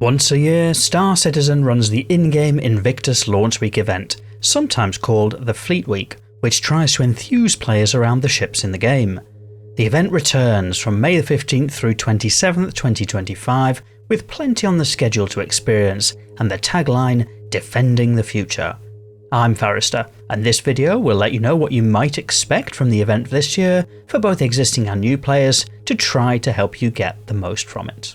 Once a year, Star Citizen runs the in-game Invictus Launch Week event, sometimes called the Fleet Week, which tries to enthuse players around the ships in the game. The event returns from May 15th through 27th, 2025, with plenty on the schedule to experience, and the tagline, "Defending the Future." I'm Forrester, and this video will let you know what you might expect from the event this year for both existing and new players to try to help you get the most from it.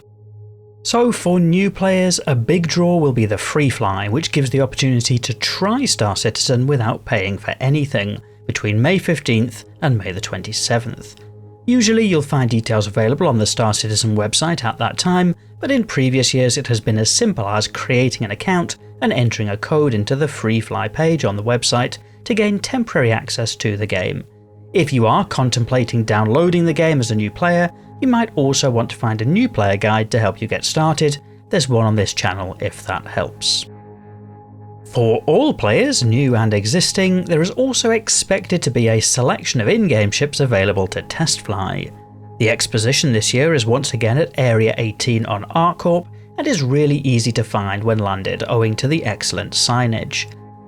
So for new players, a big draw will be the Free Fly, which gives the opportunity to try Star Citizen without paying for anything, between May 15th and May the 27th. Usually you'll find details available on the Star Citizen website at that time, but in previous years it has been as simple as creating an account and entering a code into the Free Fly page on the website to gain temporary access to the game. If you are contemplating downloading the game as a new player, you might also want to find a new player guide to help you get started. There's one on this channel if that helps. For all players, new and existing, there is also expected to be a selection of in-game ships available to test fly. The exposition this year is once again at Area 18 on ArcCorp and is really easy to find when landed owing to the excellent signage.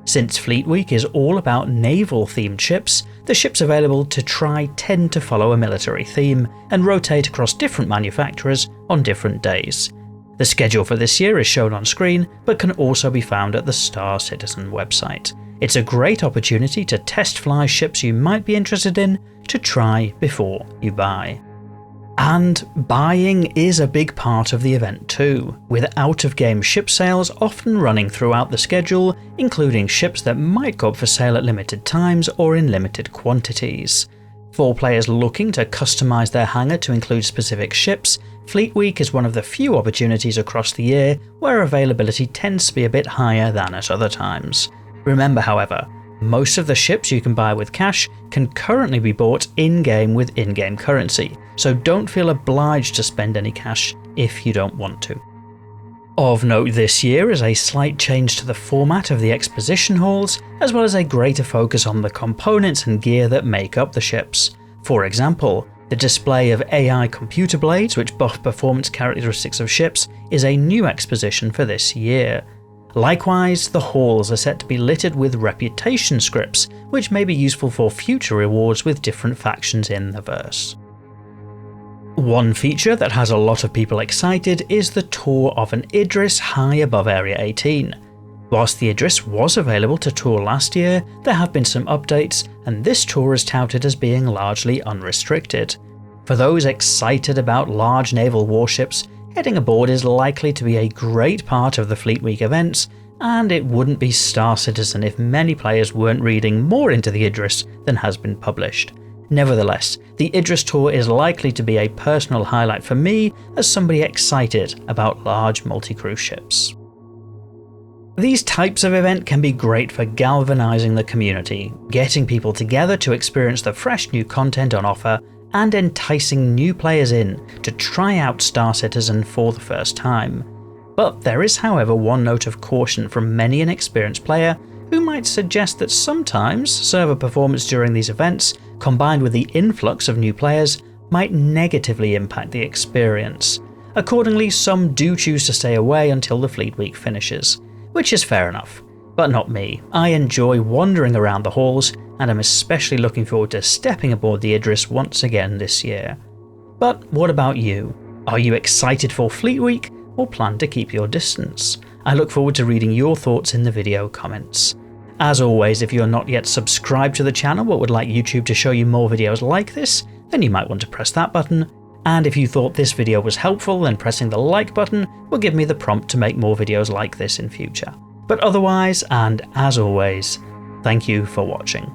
Since Fleet Week is all about naval-themed ships, the ships available to try tend to follow a military theme and rotate across different manufacturers on different days. The schedule for this year is shown on screen, but can also be found at the Star Citizen website. It's a great opportunity to test fly ships you might be interested in, to try before you buy. And buying is a big part of the event too, with out-of-game ship sales often running throughout the schedule, including ships that might go up for sale at limited times or in limited quantities. For players looking to customize their hangar to include specific ships, Fleet Week is one of the few opportunities across the year where availability tends to be a bit higher than at other times. Remember, however, most of the ships you can buy with cash can currently be bought in-game with in-game currency, so don't feel obliged to spend any cash if you don't want to. Of note this year is a slight change to the format of the exposition halls, as well as a greater focus on the components and gear that make up the ships. For example, the display of AI computer blades which buff performance characteristics of ships is a new exposition for this year. Likewise, the halls are set to be littered with reputation scripts, which may be useful for future rewards with different factions in the verse. One feature that has a lot of people excited is the tour of an Idris high above Area 18. Whilst the Idris was available to tour last year, there have been some updates, and this tour is touted as being largely unrestricted. For those excited about large naval warships, heading aboard is likely to be a great part of the Fleet Week events, and it wouldn't be Star Citizen if many players weren't reading more into the Idris than has been published. Nevertheless, the Idris Tour is likely to be a personal highlight for me as somebody excited about large multi-crew ships. These types of event can be great for galvanizing the community, getting people together to experience the fresh new content on offer, and enticing new players in to try out Star Citizen for the first time. But there is, however, one note of caution from many an experienced player who might suggest that sometimes server performance during these events, combined with the influx of new players, might negatively impact the experience. Accordingly, some do choose to stay away until the Fleet Week finishes, which is fair enough, but not me. I enjoy wandering around the halls, and I'm especially looking forward to stepping aboard the Idris once again this year. But what about you? Are you excited for Fleet Week, or plan to keep your distance? I look forward to reading your thoughts in the video comments. As always, if you are not yet subscribed to the channel but would like YouTube to show you more videos like this, then you might want to press that button. And if you thought this video was helpful, then pressing the like button will give me the prompt to make more videos like this in future. But otherwise, and as always, thank you for watching.